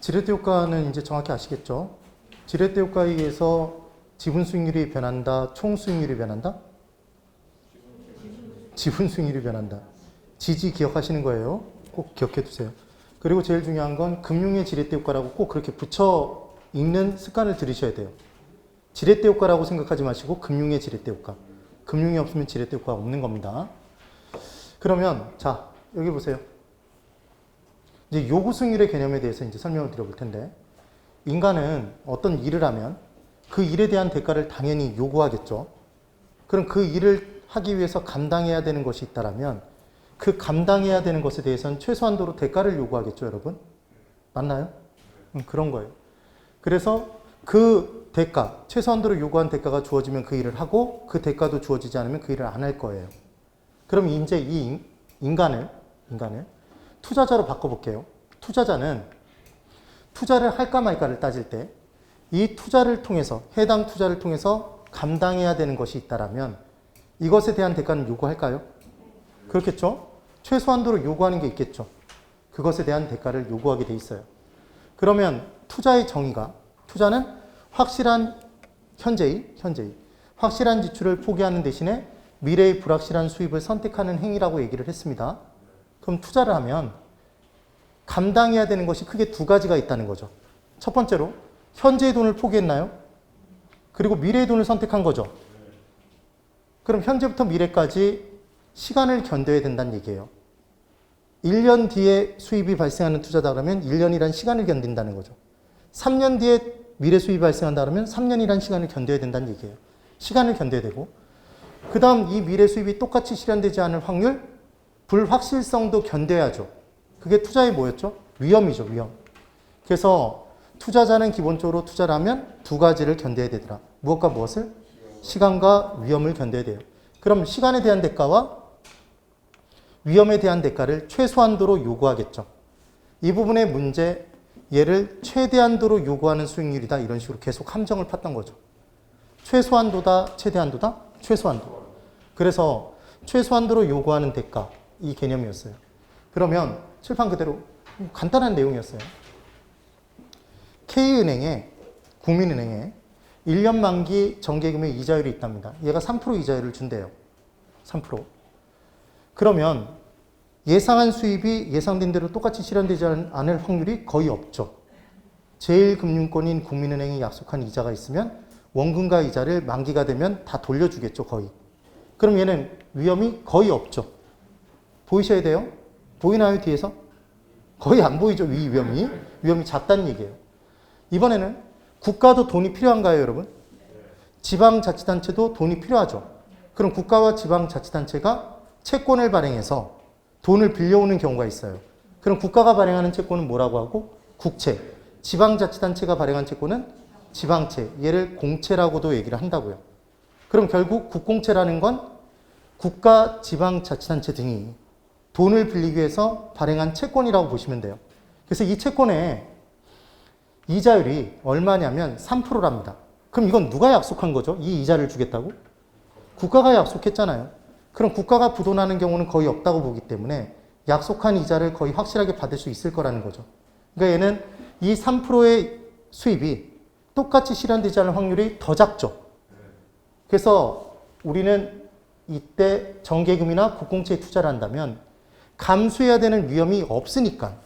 지렛대 효과는 이제 정확히 아시겠죠? 지렛대 효과에 의해서 지분 수익률이 변한다, 총 수익률이 변한다? 지분 수익률이 변한다. 지지 기억하시는 거예요. 꼭 기억해 두세요. 그리고 제일 중요한 건 금융의 지렛대 효과라고 꼭 그렇게 붙여 읽는 습관을 들이셔야 돼요. 지렛대 효과라고 생각하지 마시고 금융의 지렛대 효과. 금융이 없으면 지렛대 효과가 없는 겁니다. 그러면 자, 여기 보세요. 이제 요구 수익률의 개념에 대해서 이제 설명을 드려볼 텐데, 인간은 어떤 일을 하면 그 일에 대한 대가를 당연히 요구하겠죠. 그럼 그 일을 하기 위해서 감당해야 되는 것이 있다라면 그 감당해야 되는 것에 대해서는 최소한도로 대가를 요구하겠죠, 여러분? 맞나요? 그런 거예요. 그래서 그 대가, 최소한도로 요구한 대가가 주어지면 그 일을 하고 그 대가도 주어지지 않으면 그 일을 안 할 거예요. 그럼 이제 이 인간을 투자자로 바꿔볼게요. 투자자는 투자를 할까 말까를 따질 때 이 투자를 통해서, 해당 투자를 통해서 감당해야 되는 것이 있다라면 이것에 대한 대가는 요구할까요? 그렇겠죠? 최소한도로 요구하는 게 있겠죠. 그것에 대한 대가를 요구하게 돼 있어요. 그러면 투자의 정의가, 투자는 확실한 현재의 확실한 지출을 포기하는 대신에 미래의 불확실한 수입을 선택하는 행위라고 얘기를 했습니다. 그럼 투자를 하면 감당해야 되는 것이 크게 두 가지가 있다는 거죠. 첫 번째로 현재의 돈을 포기했나요? 그리고 미래의 돈을 선택한 거죠. 그럼 현재부터 미래까지 시간을 견뎌야 된다는 얘기예요. 1년 뒤에 수입이 발생하는 투자다 그러면 1년이란 시간을 견딘다는 거죠. 3년 뒤에 미래 수입이 발생한다 그러면 3년이란 시간을 견뎌야 된다는 얘기예요. 시간을 견뎌야 되고, 그 다음 이 미래 수입이 똑같이 실현되지 않을 확률, 불확실성도 견뎌야죠. 그게 투자의 뭐였죠? 위험이죠, 위험. 그래서 투자자는 기본적으로 투자를 하면 두 가지를 견뎌야 되더라. 무엇과 무엇을? 시간과 위험을 견뎌야 돼요. 그럼 시간에 대한 대가와 위험에 대한 대가를 최소한도로 요구하겠죠. 이 부분의 문제, 얘를 최대한도로 요구하는 수익률이다. 이런 식으로 계속 함정을 팠던 거죠. 최소한도다, 최대한도다? 최소한도. 그래서 최소한도로 요구하는 대가, 이 개념이었어요. 그러면 칠판 그대로 간단한 내용이었어요. K은행에, 국민은행에 1년 만기 정기금의 이자율이 있답니다. 얘가 3% 이자율을 준대요. 3%. 그러면 예상한 수입이 예상된 대로 똑같이 실현되지 않을 확률이 거의 없죠. 제1금융권인 국민은행이 약속한 이자가 있으면 원금과 이자를 만기가 되면 다 돌려주겠죠, 거의. 그럼 얘는 위험이 거의 없죠. 보이셔야 돼요? 보이나요, 뒤에서? 거의 안 보이죠, 이 위험이. 위험이 작다는 얘기예요. 이번에는 국가도 돈이 필요한가요, 여러분? 지방자치단체도 돈이 필요하죠. 그럼 국가와 지방자치단체가 채권을 발행해서 돈을 빌려오는 경우가 있어요. 그럼 국가가 발행하는 채권은 뭐라고 하고? 국채. 지방자치단체가 발행한 채권은 지방채. 얘를 공채라고도 얘기를 한다고요. 그럼 결국 국공채라는 건 국가, 지방자치단체 등이 돈을 빌리기 위해서 발행한 채권이라고 보시면 돼요. 그래서 이 채권의 이자율이 얼마냐면 3%랍니다. 그럼 이건 누가 약속한 거죠? 이 이자를 주겠다고? 국가가 약속했잖아요. 그럼 국가가 부도나는 경우는 거의 없다고 보기 때문에 약속한 이자를 거의 확실하게 받을 수 있을 거라는 거죠. 그러니까 얘는 이 3%의 수입이 똑같이 실현되지 않을 확률이 더 작죠. 그래서 우리는 이때 정기금이나 국공채에 투자를 한다면 감수해야 되는 위험이 없으니까.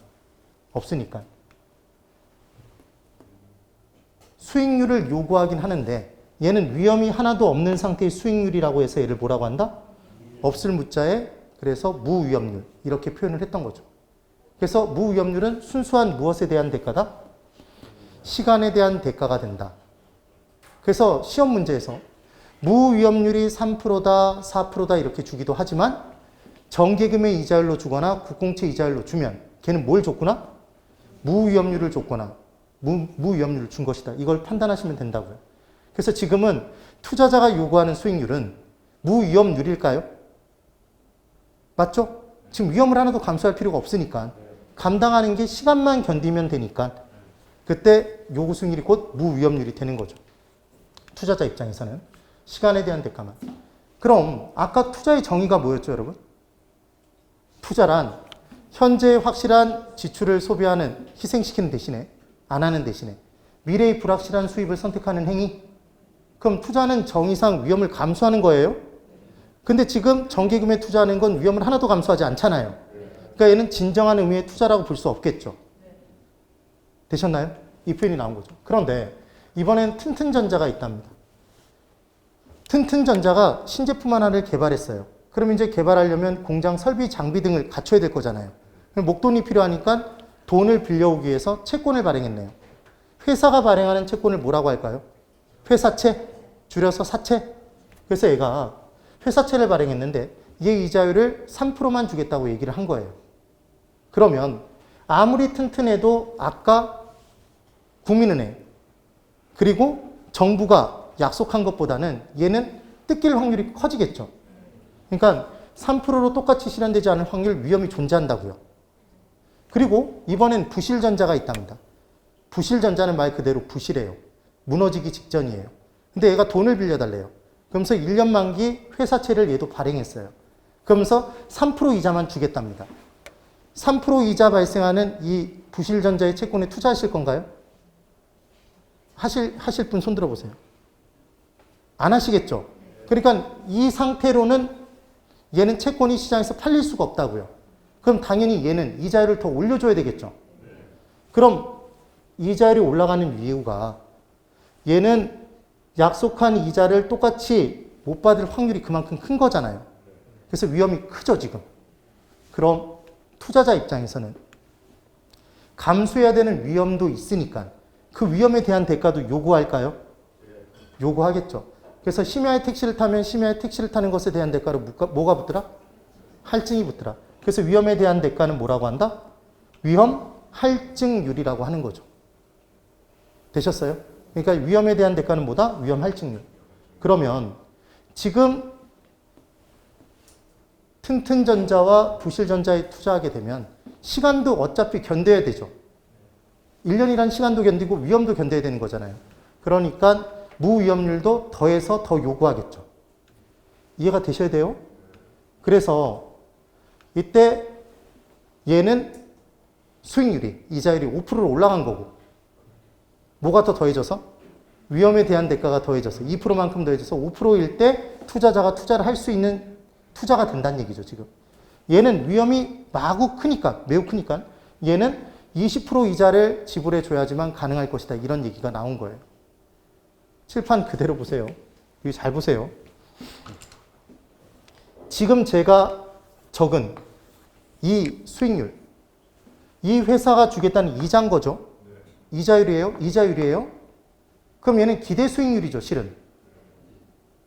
수익률을 요구하긴 하는데 얘는 위험이 하나도 없는 상태의 수익률이라고 해서 얘를 뭐라고 한다? 없을 무자에 그래서 무위험률 이렇게 표현을 했던 거죠. 그래서 무위험률은 순수한 무엇에 대한 대가다? 시간에 대한 대가가 된다. 그래서 시험 문제에서 무위험률이 3%다, 4%다 이렇게 주기도 하지만 정기금의 이자율로 주거나 국공채 이자율로 주면 걔는 뭘 줬구나? 무위험률을 줬거나 무위험률을 준 것이다. 이걸 판단하시면 된다고요. 그래서 지금은 투자자가 요구하는 수익률은 무위험률일까요? 맞죠? 지금 위험을 하나도 감수할 필요가 없으니까 감당하는 게 시간만 견디면 되니까 그때 요구 수익률이 곧 무위험률이 되는 거죠. 투자자 입장에서는 시간에 대한 대가만. 그럼 아까 투자의 정의가 뭐였죠, 여러분? 투자란 현재의 확실한 지출을 소비하는, 희생시키는 대신에 안 하는 대신에 미래의 불확실한 수입을 선택하는 행위. 그럼 투자는 정의상 위험을 감수하는 거예요. 근데 지금 정기금에 투자하는 건 위험을 하나도 감수하지 않잖아요. 그러니까 얘는 진정한 의미의 투자라고 볼 수 없겠죠. 되셨나요? 이 표현이 나온 거죠. 그런데 이번엔 튼튼전자가 있답니다. 튼튼전자가 신제품 하나를 개발했어요. 그럼 이제 개발하려면 공장 설비, 장비 등을 갖춰야 될 거잖아요. 목돈이 필요하니까 돈을 빌려오기 위해서 채권을 발행했네요. 회사가 발행하는 채권을 뭐라고 할까요? 회사채, 줄여서 사채. 그래서 얘가 회사채를 발행했는데 얘 이자율을 3%만 주겠다고 얘기를 한 거예요. 그러면 아무리 튼튼해도 아까 국민은행 그리고 정부가 약속한 것보다는 얘는 뜯길 확률이 커지겠죠. 그러니까 3%로 똑같이 실현되지 않을 확률, 위험이 존재한다고요. 그리고 이번엔 부실전자가 있답니다. 부실전자는 말 그대로 부실해요. 무너지기 직전이에요. 근데 얘가 돈을 빌려달래요. 그러면서 1년 만기 회사채를 얘도 발행했어요. 그러면서 3% 이자만 주겠답니다. 3% 이자 발생하는 이 부실전자의 채권에 투자하실 건가요? 하실 분 손 들어보세요. 안 하시겠죠? 그러니까 이 상태로는 얘는 채권이 시장에서 팔릴 수가 없다고요. 그럼 당연히 얘는 이자율을 더 올려줘야 되겠죠. 그럼 이자율이 올라가는 이유가 얘는 약속한 이자를 똑같이 못 받을 확률이 그만큼 큰 거잖아요. 그래서 위험이 크죠, 지금. 그럼 투자자 입장에서는 감수해야 되는 위험도 있으니까 그 위험에 대한 대가도 요구할까요? 요구하겠죠. 그래서 심야의 택시를 타면 심야의 택시를 타는 것에 대한 대가로 뭐가 붙더라? 할증이 붙더라. 그래서 위험에 대한 대가는 뭐라고 한다? 위험 할증률이라고 하는 거죠. 되셨어요? 그러니까 위험에 대한 대가는 뭐다? 위험 할증률. 그러면 지금 튼튼전자와 부실전자에 투자하게 되면 시간도 어차피 견뎌야 되죠. 1년이란 시간도 견디고 위험도 견뎌야 되는 거잖아요. 그러니까 무위험률도 더해서 더 요구하겠죠. 이해가 되셔야 돼요. 그래서 이때 얘는 수익률이, 이자율이 5%로 올라간 거고 뭐가 더 더해져서? 위험에 대한 대가가 더해져서 2%만큼 더해져서 5%일 때 투자자가 투자를 할 수 있는 투자가 된다는 얘기죠, 지금. 얘는 위험이 마구 크니까, 매우 크니까 얘는 20% 이자를 지불해 줘야지만 가능할 것이다. 이런 얘기가 나온 거예요. 칠판 그대로 보세요. 여기 잘 보세요. 지금 제가 적은 이 수익률, 이 회사가 주겠다는 이자인 거죠. 이자율이에요? 이자율이에요? 그럼 얘는 기대 수익률이죠, 실은.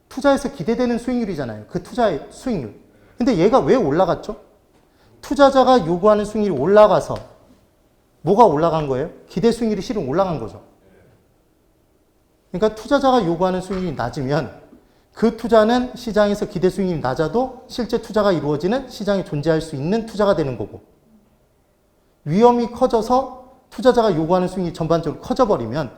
투자에서 기대되는 수익률이잖아요. 그 투자의 수익률. 근데 얘가 왜 올라갔죠? 투자자가 요구하는 수익률이 올라가서 뭐가 올라간 거예요? 기대 수익률이 실은 올라간 거죠. 그러니까 투자자가 요구하는 수익률이 낮으면 그 투자는 시장에서 기대 수익률이 낮아도 실제 투자가 이루어지는 시장에 존재할 수 있는 투자가 되는 거고, 위험이 커져서 투자자가 요구하는 수익률이 전반적으로 커져버리면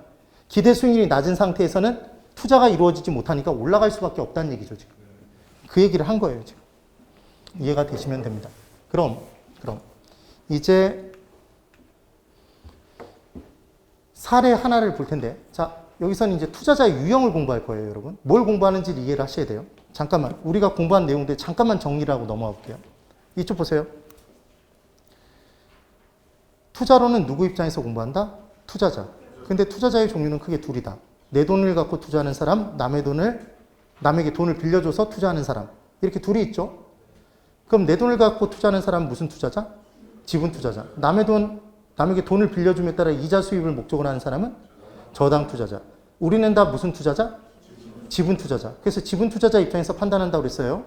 기대 수익률이 낮은 상태에서는 투자가 이루어지지 못하니까 올라갈 수밖에 없다는 얘기죠, 지금. 그 얘기를 한 거예요, 지금. 이해가 되시면 됩니다. 그럼 이제 사례 하나를 볼 텐데, 자, 여기서는 이제 투자자의 유형을 공부할 거예요, 여러분. 뭘 공부하는지 이해를 하셔야 돼요. 잠깐만, 우리가 공부한 내용들 잠깐만 정리를 하고 넘어가 볼게요. 이쪽 보세요. 투자로는 누구 입장에서 공부한다? 투자자. 근데 투자자의 종류는 크게 둘이다. 내 돈을 갖고 투자하는 사람, 남에게 돈을 빌려줘서 투자하는 사람. 이렇게 둘이 있죠. 그럼 내 돈을 갖고 투자하는 사람은 무슨 투자자? 지분 투자자. 남에게 돈을 빌려줌에 따라 이자 수입을 목적으로 하는 사람은 저당 투자자. 우리는 다 무슨 투자자? 지분 투자자. 그래서 지분 투자자 입장에서 판단한다고 그랬어요.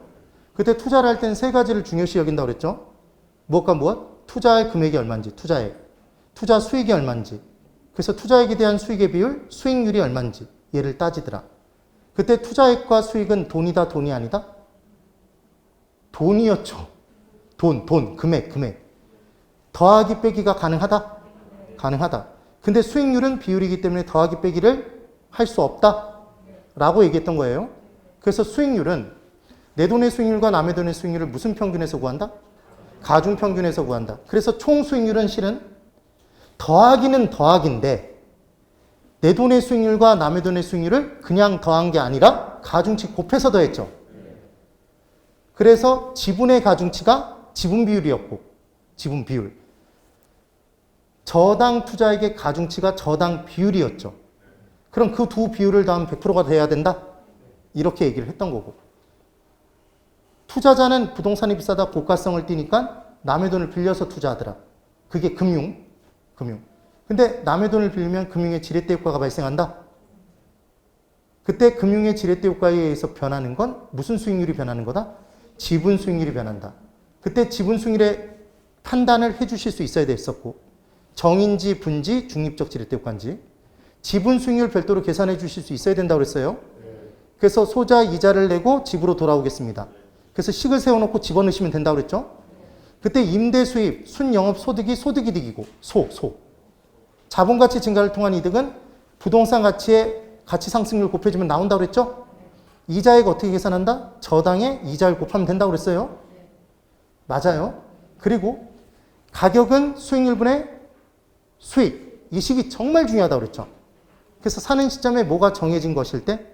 그때 투자를 할 때는 세 가지를 중요시 여긴다고 그랬죠. 무엇과 무엇? 투자의 금액이 얼마인지, 투자액. 투자 수익이 얼마인지. 그래서 투자액에 대한 수익의 비율, 수익률이 얼마인지 얘를 따지더라. 그때 투자액과 수익은 돈이다, 돈이 아니다? 돈이었죠. 돈, 금액. 더하기 빼기가 가능하다? 가능하다. 근데 수익률은 비율이기 때문에 더하기 빼기를 할 수 없다? 라고 얘기했던 거예요. 그래서 수익률은 내 돈의 수익률과 남의 돈의 수익률을 무슨 평균에서 구한다? 가중 평균에서 구한다. 그래서 총 수익률은 실은 더하기는 더하기인데 내 돈의 수익률과 남의 돈의 수익률을 그냥 더한 게 아니라 가중치 곱해서 더했죠. 그래서 지분의 가중치가 지분 비율이었고, 지분 비율. 저당 투자액의 가중치가 저당 비율이었죠. 그럼 그 두 비율을 더하면 100%가 돼야 된다? 이렇게 얘기를 했던 거고. 투자자는 부동산이 비싸다 고가성을 띠니까 남의 돈을 빌려서 투자하더라. 그게 금융. 근데 남의 돈을 빌리면 금융의 지렛대 효과가 발생한다. 그때 금융의 지렛대 효과에 의해서 변하는 건 무슨 수익률이 변하는 거다? 지분 수익률이 변한다. 그때 지분 수익률의 판단을 해주실 수 있어야 됐었고, 정인지 분지 중립적 지렛대 효과인지 지분 수익률 별도로 계산해 주실 수 있어야 된다고 그랬어요. 그래서 소자 이자를 내고 집으로 돌아오겠습니다. 그래서 식을 세워놓고 집어넣으시면 된다고 그랬죠. 그때 임대 수입, 순영업 소득이 소득이득이고 자본가치 증가를 통한 이득은 부동산 가치의 가치 상승률 곱해주면 나온다고 그랬죠. 이자액 어떻게 계산한다? 저당의 이자를 곱하면 된다고 그랬어요. 맞아요. 그리고 가격은 수익률분의 수익. 이 식이 정말 중요하다고 그랬죠. 그래서 사는 시점에 뭐가 정해진 것일 때,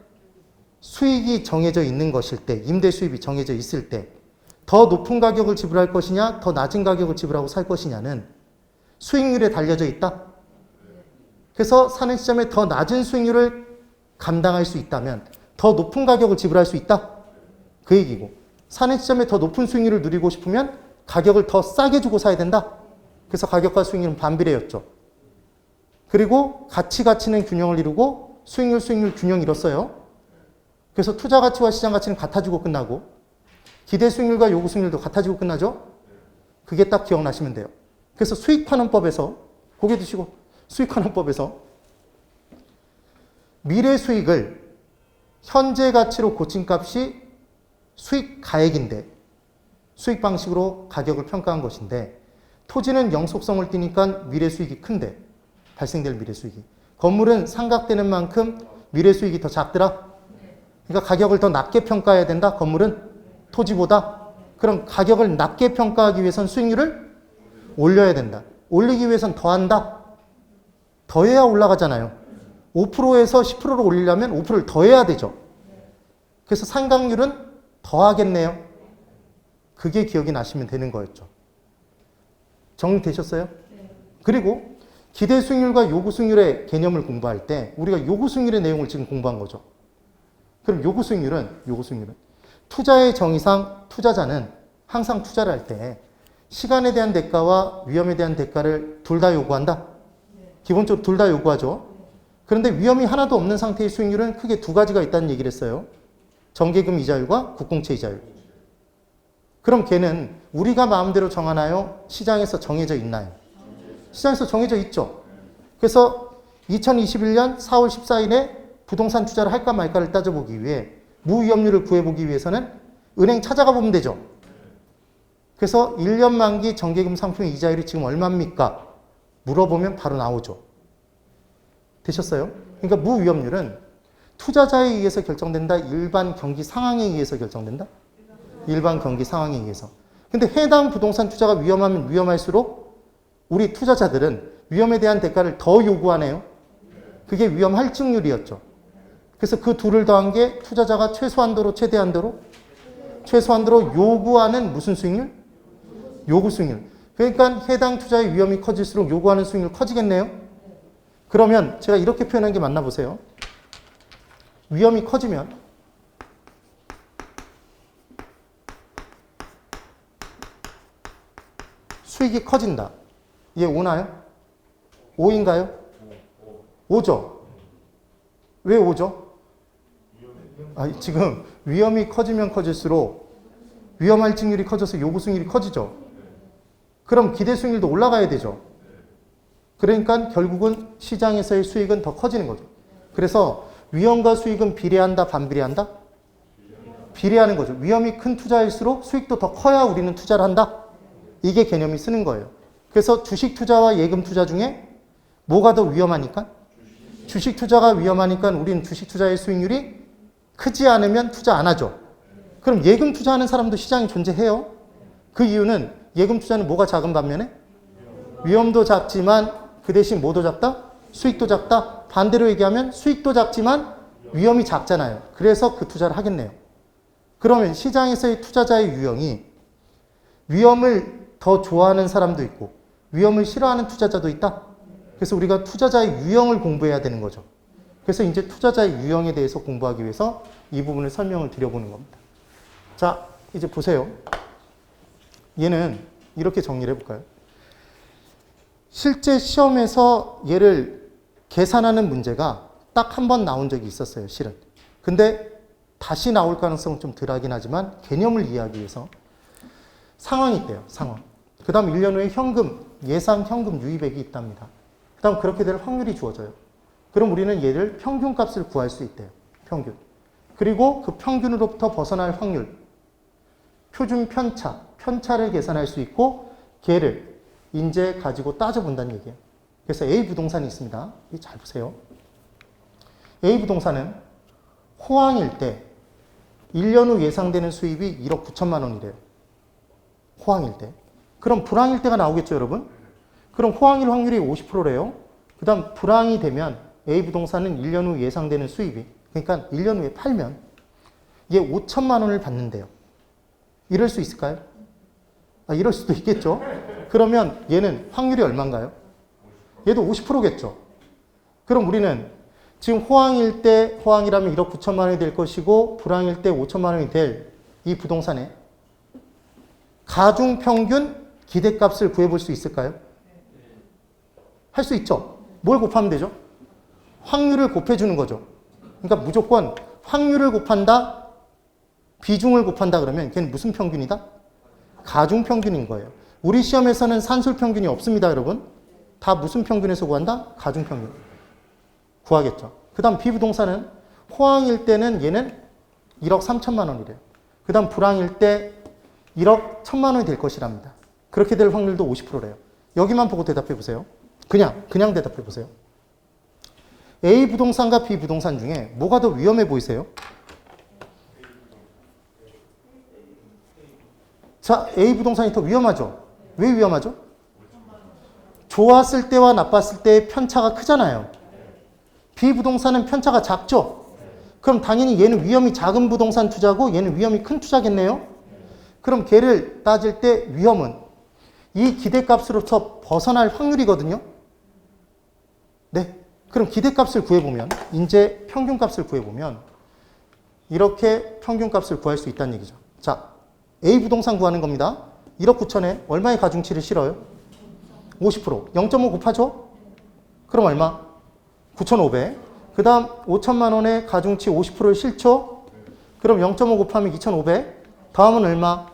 수익이 정해져 있는 것일 때, 임대 수입이 정해져 있을 때, 더 높은 가격을 지불할 것이냐, 더 낮은 가격을 지불하고 살 것이냐는 수익률에 달려져 있다. 그래서 사는 시점에 더 낮은 수익률을 감당할 수 있다면 더 높은 가격을 지불할 수 있다. 그 얘기고, 사는 시점에 더 높은 수익률을 누리고 싶으면 가격을 더 싸게 주고 사야 된다. 그래서 가격과 수익률은 반비례였죠. 그리고 가치는 균형을 이루고 수익률 균형 이뤘어요. 그래서 투자 가치와 시장 가치는 같아지고 끝나고 기대 수익률과 요구 수익률도 같아지고 끝나죠. 그게 딱 기억나시면 돼요. 그래서 수익환원법에서 고개 드시고 수익환원법에서 미래 수익을 현재 가치로 고친 값이 수익 가액인데 수익 방식으로 가격을 평가한 것인데 토지는 영속성을 띠니까 미래 수익이 큰데 발생될 미래 수익이 건물은 상각되는 만큼 미래 수익이 더 작더라. 그러니까 가격을 더 낮게 평가해야 된다. 건물은 토지보다. 그럼 가격을 낮게 평가하기 위해선 수익률을 올려야 된다. 올리기 위해선 더한다. 더해야 올라가잖아요. 5%에서 10%로 올리려면 5%를 더해야 되죠. 그래서 상각률은 더하겠네요. 그게 기억이 나시면 되는 거였죠. 정리되셨어요? 그리고 기대 수익률과 요구 수익률의 개념을 공부할 때 우리가 요구 수익률의 내용을 지금 공부한 거죠. 그럼 요구 수익률은 투자의 정의상 투자자는 항상 투자를 할 때 시간에 대한 대가와 위험에 대한 대가를 둘 다 요구한다. 기본적으로 둘 다 요구하죠. 그런데 위험이 하나도 없는 상태의 수익률은 크게 두 가지가 있다는 얘기를 했어요. 정기금 이자율과 국공채 이자율. 그럼 걔는 우리가 마음대로 정하나요? 시장에서 정해져 있나요? 시장에서 정해져 있죠. 그래서 2021년 4월 14일에 부동산 투자를 할까 말까를 따져보기 위해 무위험률을 구해보기 위해서는 은행 찾아가 보면 되죠. 그래서 1년 만기 정기금 상품의 이자율이 지금 얼마입니까? 물어보면 바로 나오죠. 되셨어요? 그러니까 무위험률은 투자자에 의해서 결정된다? 일반 경기 상황에 의해서 결정된다? 일반 경기 상황에 의해서. 근데 해당 부동산 투자가 위험하면 위험할수록 우리 투자자들은 위험에 대한 대가를 더 요구하네요. 그게 위험 할증률이었죠. 그래서 그 둘을 더한 게 투자자가 최소한도로 최대한도로 요구하는 무슨 수익률? 요구 수익률. 그러니까 해당 투자의 위험이 커질수록 요구하는 수익률 커지겠네요. 그러면 제가 이렇게 표현한 게 맞나 보세요. 위험이 커지면 수익이 커진다. 이해 오나요? 5인가요? 5죠? 왜 5죠? 지금 위험이 커지면 커질수록 위험 할증률이 커져서 요구 수익률이 커지죠. 그럼 기대 수익률도 올라가야 되죠. 그러니까 결국은 시장에서의 수익은 더 커지는 거죠. 그래서 위험과 수익은 비례한다, 반비례한다? 비례하는 거죠. 위험이 큰 투자일수록 수익도 더 커야 우리는 투자를 한다. 이게 개념이 쓰는 거예요. 그래서 주식 투자와 예금 투자 중에 뭐가 더 위험하니까? 주식 투자가 위험하니까 우리는 주식 투자의 수익률이 크지 않으면 투자 안 하죠. 그럼 예금 투자하는 사람도 시장에 존재해요. 그 이유는 예금 투자는 뭐가 작은 반면에? 위험도 작지만 그 대신 뭐도 작다? 수익도 작다. 반대로 얘기하면 수익도 작지만 위험이 작잖아요. 그래서 그 투자를 하겠네요. 그러면 시장에서의 투자자의 유형이 위험을 더 좋아하는 사람도 있고 위험을 싫어하는 투자자도 있다. 그래서 우리가 투자자의 유형을 공부해야 되는 거죠. 그래서 이제 투자자의 유형에 대해서 공부하기 위해서 이 부분을 설명을 드려보는 겁니다. 자, 이제 보세요. 얘는 이렇게 정리를 해볼까요? 실제 시험에서 얘를 계산하는 문제가 딱 한 번 나온 적이 있었어요, 실은. 근데 다시 나올 가능성은 좀 덜하긴 하지만 개념을 이해하기 위해서 상황이 있대요, 상황. 그 다음 1년 후에 현금, 예상 현금 유입액이 있답니다. 그 다음 그렇게 될 확률이 주어져요. 그럼 우리는 얘를 평균값을 구할 수 있대요, 평균. 그리고 그 평균으로부터 벗어날 확률, 표준 편차, 편차를 계산할 수 있고 걔를 이제 가지고 따져본다는 얘기예요. 그래서 A 부동산이 있습니다. 잘 보세요. A 부동산은 호황일 때 1년 후 예상되는 수입이 1억 9천만 원이래요. 호황일 때. 그럼 불황일 때가 나오겠죠, 여러분? 그럼 호황일 확률이 50%래요. 그 다음 불황이 되면 A 부동산은 1년 후 예상되는 수입이, 그러니까 1년 후에 팔면 얘 5천만 원을 받는데요. 이럴 수 있을까요? 이럴 수도 있겠죠. 그러면 얘는 확률이 얼마인가요? 얘도 50%겠죠. 그럼 우리는 지금 호황일 때, 호황이라면 1억 9천만 원이 될 것이고 불황일 때 5천만 원이 될 이 부동산에 가중평균 기대값을 구해볼 수 있을까요? 할 수 있죠. 뭘 곱하면 되죠? 확률을 곱해주는 거죠. 그러니까 무조건 확률을 곱한다, 비중을 곱한다 그러면 걔는 무슨 평균이다? 가중평균인 거예요. 우리 시험에서는 산술평균이 없습니다, 여러분. 다 무슨 평균에서 구한다? 가중평균. 구하겠죠. 그 다음 B부동산은 호황일 때는 얘는 1억 3천만 원이래요. 그 다음 불황일 때 1억 1천만 원이 될 것이랍니다. 그렇게 될 확률도 50%래요. 여기만 보고 대답해 보세요. 그냥 대답해 보세요. A 부동산과 B 부동산 중에 뭐가 더 위험해 보이세요? 자, A 부동산이 더 위험하죠. 왜 위험하죠? 좋았을 때와 나빴을 때의 편차가 크잖아요. B 부동산은 편차가 작죠. 그럼 당연히 얘는 위험이 작은 부동산 투자고 얘는 위험이 큰 투자겠네요. 그럼 걔를 따질 때 위험은 이 기대값으로부터 벗어날 확률이거든요. 네. 그럼 기대값을 구해보면, 이제 평균값을 구해보면 이렇게 평균값을 구할 수 있다는 얘기죠. 자, A 부동산 구하는 겁니다. 1억 9천에 얼마의 가중치를 실어요? 50%. 0.5 곱하죠? 그럼 얼마? 9,500. 그 다음 5천만 원의 가중치 50%를 실죠? 그럼 0.5 곱하면 2,500. 다음은 얼마?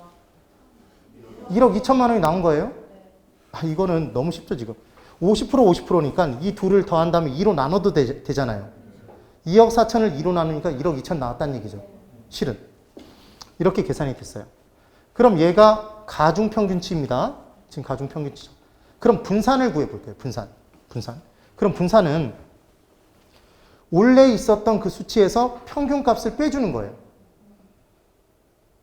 1억 2천만 원이 나온 거예요. 이거는 너무 쉽죠, 지금. 50% 50%니까 이 둘을 더한 다음에 2로 나눠도 되잖아요. 2억 4천을 2로 나누니까 1억 2천 나왔다는 얘기죠. 실은. 이렇게 계산이 됐어요. 그럼 얘가 가중평균치입니다. 지금 가중평균치죠. 그럼 분산을 구해볼게요. 분산. 그럼 분산은 원래 있었던 그 수치에서 평균값을 빼주는 거예요.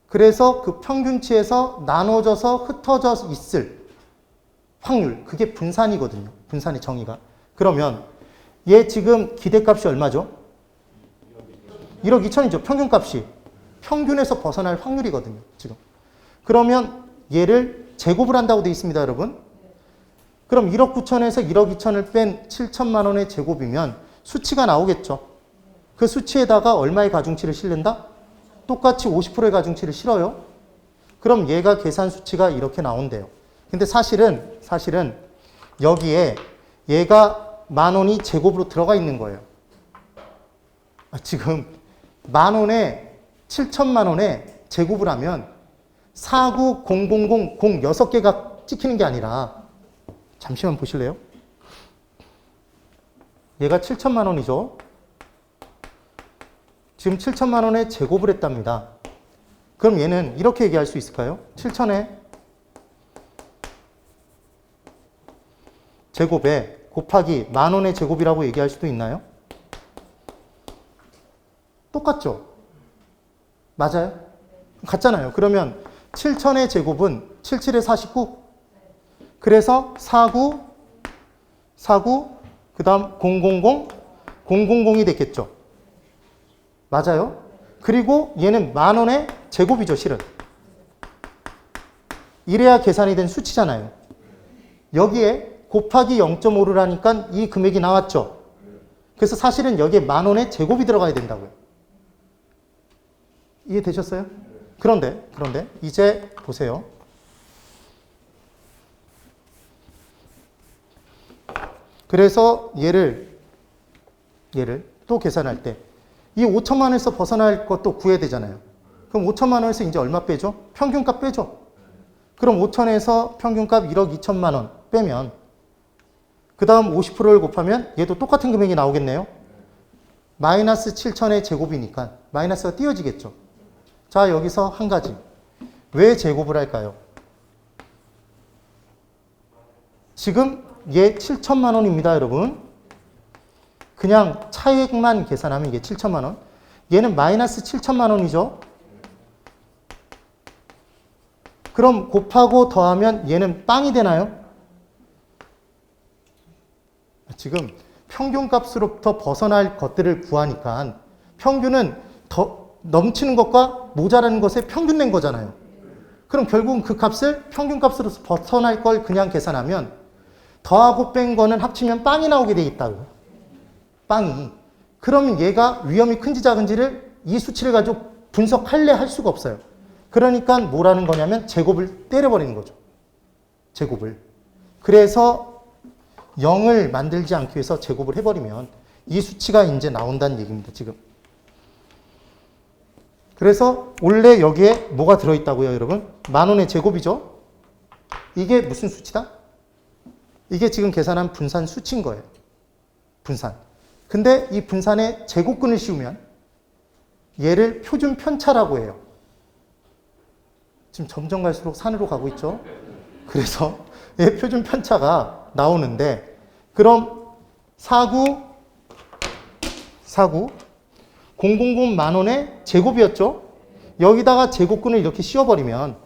그래서 그 평균치에서 나눠져서 흩어져 있을 확률, 그게 분산이거든요. 분산의 정의가. 그러면 얘 지금 기대값이 얼마죠? 1억 2천이죠. 평균값이. 평균에서 벗어날 확률이거든요. 지금. 그러면 얘를 제곱을 한다고 되어 있습니다, 여러분. 그럼 1억 9천에서 1억 2천을 뺀 7천만 원의 제곱이면 수치가 나오겠죠. 그 수치에다가 얼마의 가중치를 실는다? 똑같이 50%의 가중치를 실어요. 그럼 얘가 계산 수치가 이렇게 나온대요. 근데 사실은 여기에 얘가 10,000원이 제곱으로 들어가 있는 거예요. 지금 10,000원에 7천만 원에 제곱을 하면 49000 6개가 찍히는 게 아니라, 잠시만 보실래요? 얘가 7천만 원이죠. 지금 7천만 원에 제곱을 했답니다. 그럼 얘는 이렇게 얘기할 수 있을까요? 7천에 제곱에 곱하기 10,000원의 제곱이라고 얘기할 수도 있나요? 똑같죠? 맞아요? 같잖아요. 그러면 7천의 제곱은 77에 49. 그래서 49, 49, 그 다음 000, 000이 됐겠죠. 맞아요? 그리고 얘는 10,000원의 제곱이죠, 실은. 이래야 계산이 된 수치잖아요. 여기에 곱하기 0.5를 하니까 이 금액이 나왔죠. 그래서 사실은 여기에 10,000원의 제곱이 들어가야 된다고요. 이해되셨어요? 그런데 이제 보세요. 그래서 얘를 또 계산할 때 이 5천만 원에서 벗어날 것도 구해야 되잖아요. 그럼 5천만 원에서 이제 얼마 빼죠? 평균값 빼죠. 그럼 5천에서 평균값 1억 2천만 원 빼면 그 다음 50%를 곱하면 얘도 똑같은 금액이 나오겠네요. 마이너스 7천의 제곱이니까 마이너스가 띄어지겠죠. 자, 여기서 한 가지. 왜 제곱을 할까요? 지금 얘 7천만 원입니다, 여러분. 그냥 차액만 계산하면 이게 7천만 원. 얘는 마이너스 7천만 원이죠. 그럼 곱하고 더하면 얘는 빵이 되나요? 지금 평균값으로부터 벗어날 것들을 구하니까 평균은 더 넘치는 것과 모자라는 것의 평균 낸 거잖아요. 그럼 결국은 그 값을 평균값으로 벗어날 걸 그냥 계산하면 더하고 뺀 거는 합치면 빵이 나오게 돼 있다고. 빵이. 그러면 얘가 위험이 큰지 작은지를 이 수치를 가지고 분석할래 할 수가 없어요. 그러니까 뭐라는 거냐면 제곱을 때려버리는 거죠. 제곱을. 그래서 0을 만들지 않기 위해서 제곱을 해버리면 이 수치가 이제 나온다는 얘기입니다. 지금. 그래서 원래 여기에 뭐가 들어있다고요, 여러분? 10,000원의 제곱이죠? 이게 무슨 수치다? 이게 지금 계산한 분산 수치인 거예요. 분산. 근데 이 분산에 제곱근을 씌우면 얘를 표준 편차라고 해요. 지금 점점 갈수록 산으로 가고 있죠? 그래서 얘 표준 편차가 나오는데 그럼 49 000 10,000의 제곱이었죠? 여기다가 제곱근을 이렇게 씌워버리면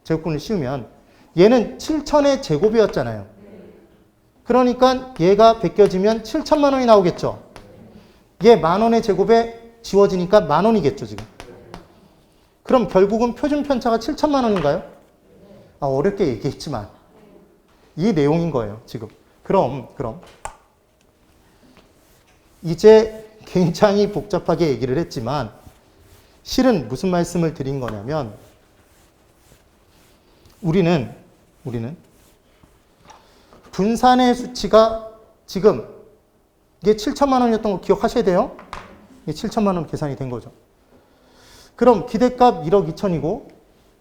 제곱근을 씌우면 얘는 7천의 제곱이었잖아요. 그러니까 얘가 벗겨지면 7천만 원이 나오겠죠. 얘 10,000원의 제곱에 지워지니까 10,000원이겠죠, 지금. 그럼 결국은 표준 편차가 7천만 원인가요? 어렵게 얘기했지만 이 내용인 거예요, 지금. 그럼 이제 굉장히 복잡하게 얘기를 했지만 실은 무슨 말씀을 드린 거냐면 우리는 분산의 수치가 지금 이게 7천만 원이었던 거 기억하셔야 돼요. 이게 7천만 원 계산이 된 거죠. 그럼 기대값 1억 2천이고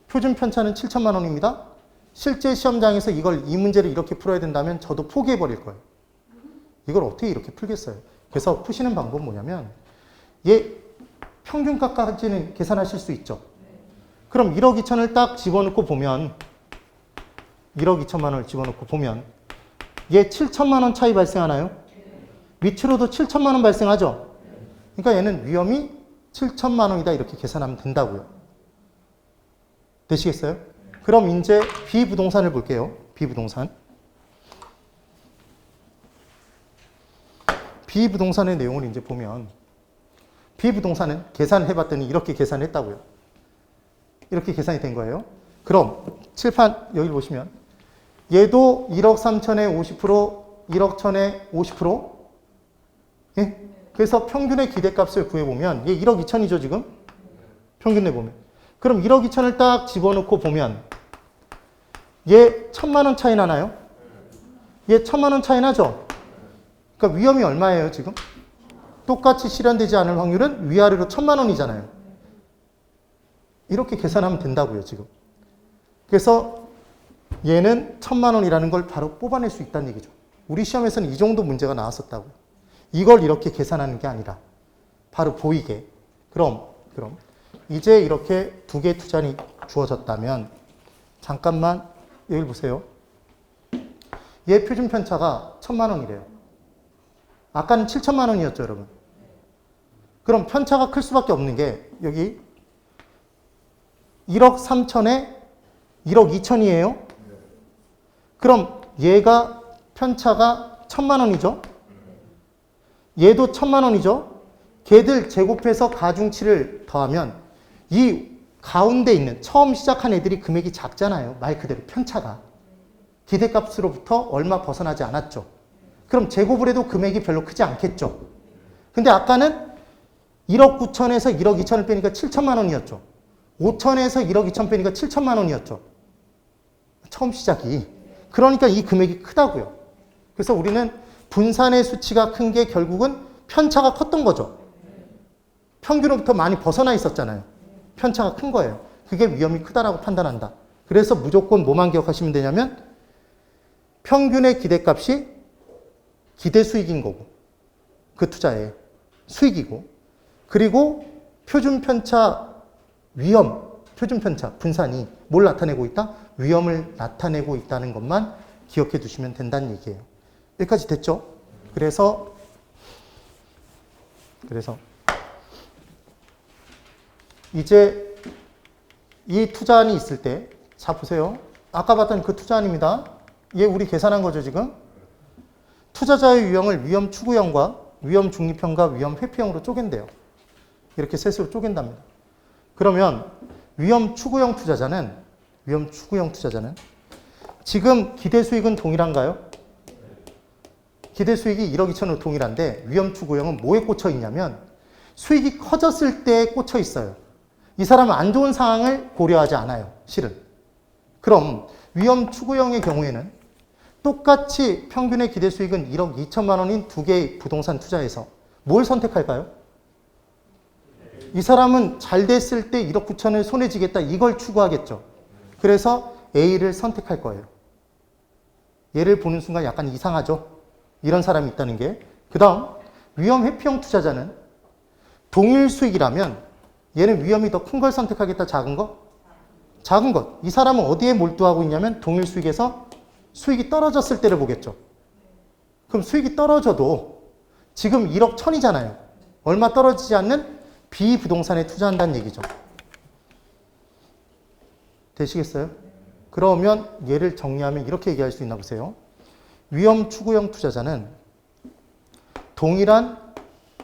표준 편차는 7천만 원입니다. 실제 시험장에서 이 문제를 이렇게 풀어야 된다면 저도 포기해 버릴 거예요. 이걸 어떻게 이렇게 풀겠어요? 그래서 푸시는 방법은 뭐냐면 얘 평균값까지는 계산하실 수 있죠. 그럼 1억 2천을 딱 집어넣고 보면 1억 2천만 원을 집어넣고 보면 얘 7천만 원 차이 발생하나요? 밑으로도 7천만 원 발생하죠? 그러니까 얘는 위험이 7천만 원이다 이렇게 계산하면 된다고요. 되시겠어요? 그럼 이제 비부동산을 볼게요. 비부동산. 비부동산의 내용을 이제 보면 비부동산은 계산해봤더니 이렇게 계산했다고요. 이렇게 계산이 된 거예요. 그럼 칠판 여기 보시면 얘도 1억 3천에 50%, 1억 1천에 50%? 예? 그래서 평균의 기대값을 구해보면 얘 1억 2천이죠, 지금? 평균 내보면. 그럼 1억 2천을 딱 집어넣고 보면 얘 1,000만 원 차이 나나요? 얘 1,000만 원 차이 나죠? 그러니까 위험이 얼마예요, 지금? 똑같이 실현되지 않을 확률은 위아래로 1,000만 원이잖아요. 이렇게 계산하면 된다고요, 지금. 그래서 얘는 1,000만 원이라는 걸 바로 뽑아낼 수 있다는 얘기죠. 우리 시험에서는 이 정도 문제가 나왔었다고요. 이걸 이렇게 계산하는 게 아니라 바로 보이게. 그럼 이제 이렇게 두 개의 투자이 주어졌다면 잠깐만 여기 보세요. 얘 표준 편차가 1,000만 원이래요. 아까는 7천만 원이었죠, 여러분. 그럼 편차가 클 수밖에 없는 게 여기 1억 3천에 1억 2천이에요. 그럼 얘가 편차가 천만 원이죠. 얘도 천만 원이죠. 걔들 제곱해서 가중치를 더하면 이 가운데 있는 처음 시작한 애들이 금액이 작잖아요. 말 그대로 편차가. 기대값으로부터 얼마 벗어나지 않았죠. 그럼 제곱을 해도 금액이 별로 크지 않겠죠. 근데 아까는 1억 9천에서 1억 2천을 빼니까 7천만 원이었죠. 5천에서 1억 2천 빼니까 7천만 원이었죠. 처음 시작이. 그러니까 이 금액이 크다고요. 그래서 우리는 분산의 수치가 큰 게 결국은 편차가 컸던 거죠. 평균으로부터 많이 벗어나 있었잖아요. 편차가 큰 거예요. 그게 위험이 크다라고 판단한다. 그래서 무조건 뭐만 기억하시면 되냐면 평균의 기대값이 기대 수익인 거고 그 투자의 수익이고 그리고 표준 편차 위험, 표준 편차 분산이 뭘 나타내고 있다? 위험을 나타내고 있다는 것만 기억해 두시면 된다는 얘기예요. 여기까지 됐죠? 그래서 이제 이 투자안이 있을 때, 자 보세요. 아까 봤던 그 투자안입니다. 얘 우리 계산한 거죠 지금. 투자자의 유형을 위험 추구형과 위험 중립형과 위험 회피형으로 쪼갠대요. 이렇게 셋으로 쪼갠답니다. 그러면 위험 추구형 투자자는 지금 기대 수익은 동일한가요? 기대 수익이 1억 2천으로 동일한데 위험 추구형은 뭐에 꽂혀 있냐면 수익이 커졌을 때에 꽂혀 있어요. 이 사람은 안 좋은 상황을 고려하지 않아요. 실은. 그럼 위험 추구형의 경우에는 똑같이 평균의 기대 수익은 1억 2천만 원인 두 개의 부동산 투자에서 뭘 선택할까요? 이 사람은 잘 됐을 때 1억 9천을 손에 쥐겠다 이걸 추구하겠죠. 그래서 A를 선택할 거예요. 얘를 보는 순간 약간 이상하죠. 이런 사람이 있다는 게. 그 다음 위험 회피형 투자자는 동일 수익이라면 얘는 위험이 더 큰 걸 선택하겠다 작은 거? 작은 것. 이 사람은 어디에 몰두하고 있냐면 동일 수익에서 수익이 떨어졌을 때를 보겠죠. 그럼 수익이 떨어져도 지금 1억 1천이잖아요. 얼마 떨어지지 않는 비부동산에 투자한다는 얘기죠. 되시겠어요? 그러면 얘를 정리하면 이렇게 얘기할 수 있나 보세요. 위험 추구형 투자자는 동일한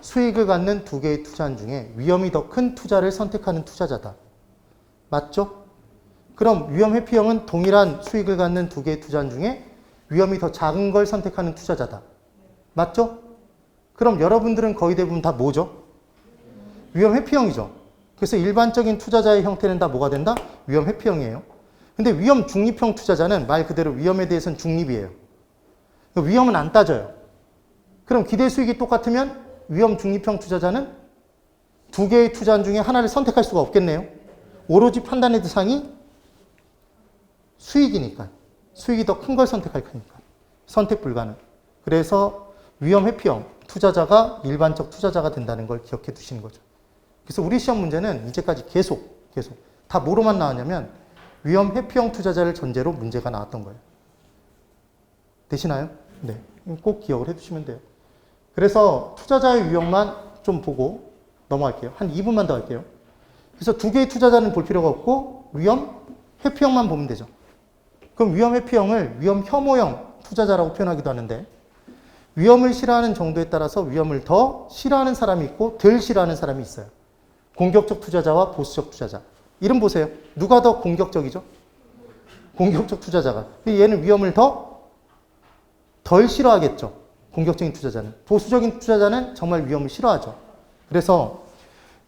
수익을 갖는 두 개의 투자안 중에 위험이 더 큰 투자를 선택하는 투자자다. 맞죠? 그럼 위험 회피형은 동일한 수익을 갖는 두 개의 투자안 중에 위험이 더 작은 걸 선택하는 투자자다. 맞죠? 그럼 여러분들은 거의 대부분 다 뭐죠? 위험 회피형이죠. 그래서 일반적인 투자자의 형태는 다 뭐가 된다? 위험 회피형이에요. 근데 위험 중립형 투자자는 말 그대로 위험에 대해서는 중립이에요. 위험은 안 따져요. 그럼 기대 수익이 똑같으면 위험 중립형 투자자는 두 개의 투자안 중에 하나를 선택할 수가 없겠네요. 오로지 판단의 대상이 수익이니까. 수익이 더 큰 걸 선택할 거니까. 선택 불가능. 그래서 위험 회피형 투자자가 일반적 투자자가 된다는 걸 기억해 두시는 거죠. 그래서 우리 시험 문제는 이제까지 계속 다 뭐로만 나왔냐면 위험 회피형 투자자를 전제로 문제가 나왔던 거예요. 되시나요? 네. 꼭 기억을 해두시면 돼요. 그래서 투자자의 유형만 좀 보고 넘어갈게요. 한 2분만 더 할게요. 그래서 두 개의 투자자는 볼 필요가 없고 위험 회피형만 보면 되죠. 그럼 위험 회피형을 위험 혐오형 투자자라고 표현하기도 하는데 위험을 싫어하는 정도에 따라서 위험을 더 싫어하는 사람이 있고 덜 싫어하는 사람이 있어요. 공격적 투자자와 보수적 투자자. 이름 보세요. 누가 더 공격적이죠? 공격적 투자자가. 얘는 위험을 덜 싫어하겠죠. 공격적인 투자자는. 보수적인 투자자는 정말 위험을 싫어하죠. 그래서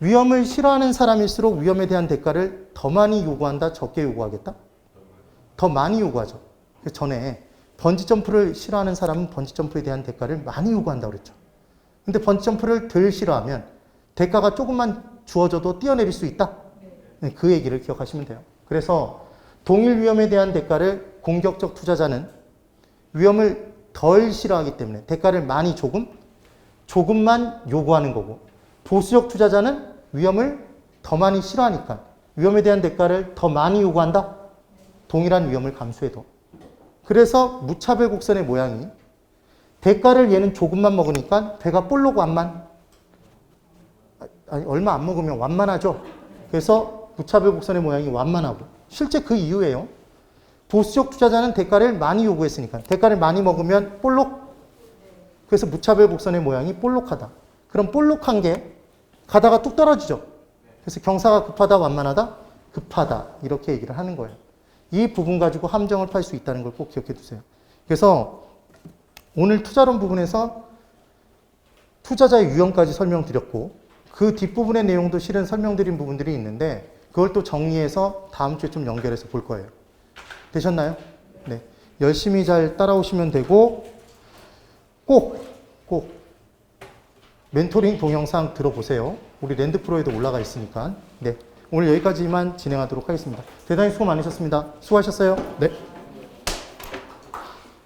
위험을 싫어하는 사람일수록 위험에 대한 대가를 더 많이 요구한다, 적게 요구하겠다? 더 많이 요구하죠. 전에 번지점프를 싫어하는 사람은 번지점프에 대한 대가를 많이 요구한다고 그랬죠. 근데 번지점프를 덜 싫어하면 대가가 조금만 주어져도 뛰어내릴 수 있다? 그 얘기를 기억하시면 돼요. 그래서 동일 위험에 대한 대가를 공격적 투자자는 위험을 덜 싫어하기 때문에 대가를 많이 조금만 요구하는 거고 보수적 투자자는 위험을 더 많이 싫어하니까 위험에 대한 대가를 더 많이 요구한다? 동일한 위험을 감수해도. 그래서 무차별 곡선의 모양이 대가를 얘는 조금만 먹으니까 배가 볼록 완만. 아니, 얼마 안 먹으면 완만하죠. 그래서 무차별 곡선의 모양이 완만하고 실제 그 이유예요. 보수적 투자자는 대가를 많이 요구했으니까 대가를 많이 먹으면 볼록 그래서 무차별 곡선의 모양이 볼록하다. 그럼 볼록한 게 가다가 뚝 떨어지죠. 그래서 경사가 급하다, 완만하다, 급하다 이렇게 얘기를 하는 거예요. 이 부분 가지고 함정을 팔 수 있다는 걸 꼭 기억해 두세요. 그래서 오늘 투자론 부분에서 투자자의 유형까지 설명드렸고 그 뒷부분의 내용도 실은 설명드린 부분들이 있는데 그걸 또 정리해서 다음 주에 좀 연결해서 볼 거예요. 되셨나요? 네. 열심히 잘 따라오시면 되고 꼭 멘토링 동영상 들어보세요. 우리 랜드프로에도 올라가 있으니까. 네. 오늘 여기까지만 진행하도록 하겠습니다. 대단히 수고 많으셨습니다. 수고하셨어요. 네.